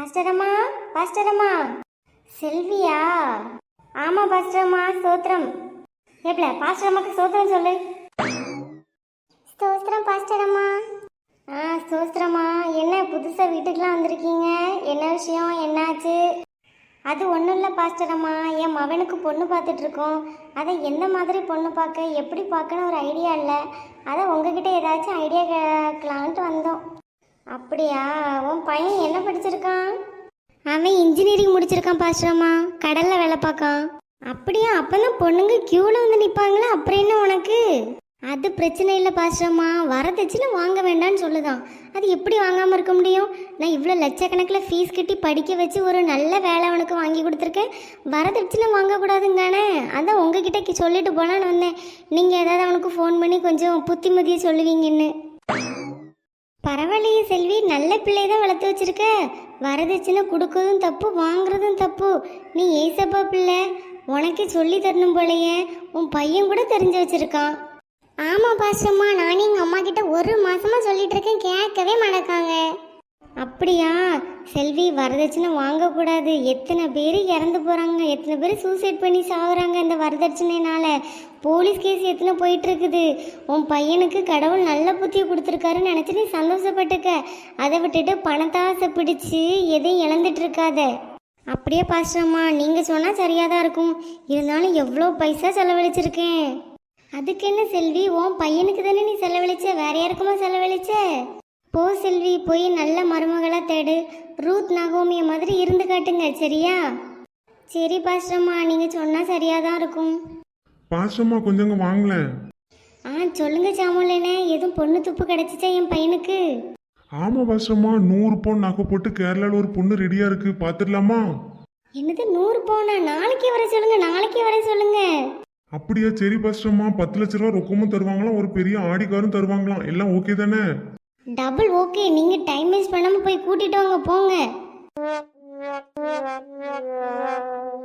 பாஸ்டரம்மா, பாஸ்டரம்மா. செல்வியா? ஆமா பாஸ்டரம்மா, ஸ்தோத்திரம். எப்பல பாஸ்டரம்மாக்கு ஸ்தோத்திரம் சொல்லு. ஸ்தோத்திரம் பாஸ்டரம்மா. ஸ்தோத்திரம்மா. என்ன புதுசா வீட்டுக்கெல்லாம் வந்திருக்கீங்க? என்ன விஷயம், என்னாச்சு? அது ஒன்றும் இல்லை பாஸ்டரம்மா, என் மகனுக்கு பொண்ணு பார்த்துட்டு இருக்கோம். அதை எந்த மாதிரி பொண்ணு பார்க்க, எப்படி பார்க்கணும் ஒரு ஐடியா இல்லை. அதை உங்ககிட்ட ஏதாச்சும் ஐடியா கேட்கலான்ட்டு வந்தோம். அப்படியா? உன் பையன் என்ன படிச்சிருக்கான்? அவன் இன்ஜினியரிங் முடிச்சிருக்கான் பாஸ்டரம்மா, கடலில் வேலை பார்க்கான். அப்படியா? அப்போதான் பொண்ணுங்க க்யூவில் வந்து நிற்பாங்களா? அப்புறம் என்ன உனக்கு? அது பிரச்சனை இல்லை பாஸ்டரம்மா, வரதட்சணை வாங்க வேண்டான்னு சொல்லுதான். அது எப்படி வாங்காமல் இருக்க முடியும்? நான் இவ்வளோ லட்சக்கணக்கில் ஃபீஸ் கட்டி படிக்க வச்சு ஒரு நல்ல வேலை அவனுக்கு வாங்கி கொடுத்துருக்கேன். வரதட்சணை வாங்கக்கூடாதுங்கானே. அதான் உங்ககிட்ட சொல்லிட்டு போனான்னு வந்தேன். நீங்கள் ஏதாவது அவனுக்கு ஃபோன் பண்ணி கொஞ்சம் புத்திமதியை சொல்லுவீங்கன்னு. பரவாயில்லையே செல்வி, நல்ல பிள்ளை தான் வளர்த்து வச்சிருக்க. வரதட்சணை கொடுக்கறதும் தப்பு, வாங்குறதும் தப்பு. நீ ஏசப்பா பிள்ளை, உனக்கே சொல்லி தரணும் போலையே. உன் பையன் கூட தெரிஞ்சு வச்சிருக்கான். ஆமா பாஸ்டம்மா, நானும் எங்கள் அம்மா கிட்ட ஒரு மாசமா சொல்லிட்டு இருக்கேன், கேட்கவே மாட்டேக்காங்க. அப்படியா? செல்வி, வரதட்சணை வாங்கக்கூடாது. எத்தனை பேர் இறந்து போகிறாங்க, எத்தனை பேர் சூசைட் பண்ணி சாகுறாங்க இந்த வரதட்சணைனால. போலீஸ் கேஸ் எத்தனை போயிட்டு இருக்குது. உன் பையனுக்கு கடவுள் நல்ல புத்தியை கொடுத்துருக்காருன்னு நினச்சி நீ சந்தோஷப்பட்டுக்க. அதை விட்டுட்டு பணத்தாசை பிடிச்சி எதையும் இழந்துட்டு இருக்காத. அப்படியே பாஸ்டம்மா, நீங்கள் சொன்னால் சரியாக தான் இருக்கும். இருந்தாலும் எவ்வளோ பைசா செலவழிச்சிருக்கேன். அதுக்கு என்ன செல்வி, உன் பையனுக்கு தானே நீ செலவழிச்ச, வேற யாருக்குமா செலவழிச்ச? போ செல்வி, போய் நல்ல மருமகளாக தேடு. ரூத் நகோமிய மாதிரி இருந்து காட்டுங்க, சரியா? சரி பாஸ்டம்மா, நீங்கள் சொன்னால் சரியாக தான் இருக்கும். பாஸ்டம்மா, கொஞ்சங்க வாங்கலேன். சொல்லுங்க சாமுலேனே, எதுவும் பொண்ணு துப்பு கிடைச்சிச்சா என் பையனுக்கு? ஆமா பாஸ்டம்மா, 100 பவுன் நகை போட்டு கேரளாவில் ஒரு பொண்ணு ரெடியா இருக்கு, பாத்துடலாமா? என்னது 100 பவுனா? நாளைக்கே வர சொல்லுங்க, நாளைக்கே வர சொல்லுங்க. அப்படியா? சரி பாஸ்டம்மா, 10 லட்ச ரூபா ரொக்கமும் தருவாங்களாம், ஒரு பெரிய ஆடி காரும் தருவாங்களாம். எல்லாம் ஓகே தானே? Double okay. நீங்க டைம் வேஸ்ட் பண்ணாம போய் கூட்டிட்டு வாங்க, போங்க.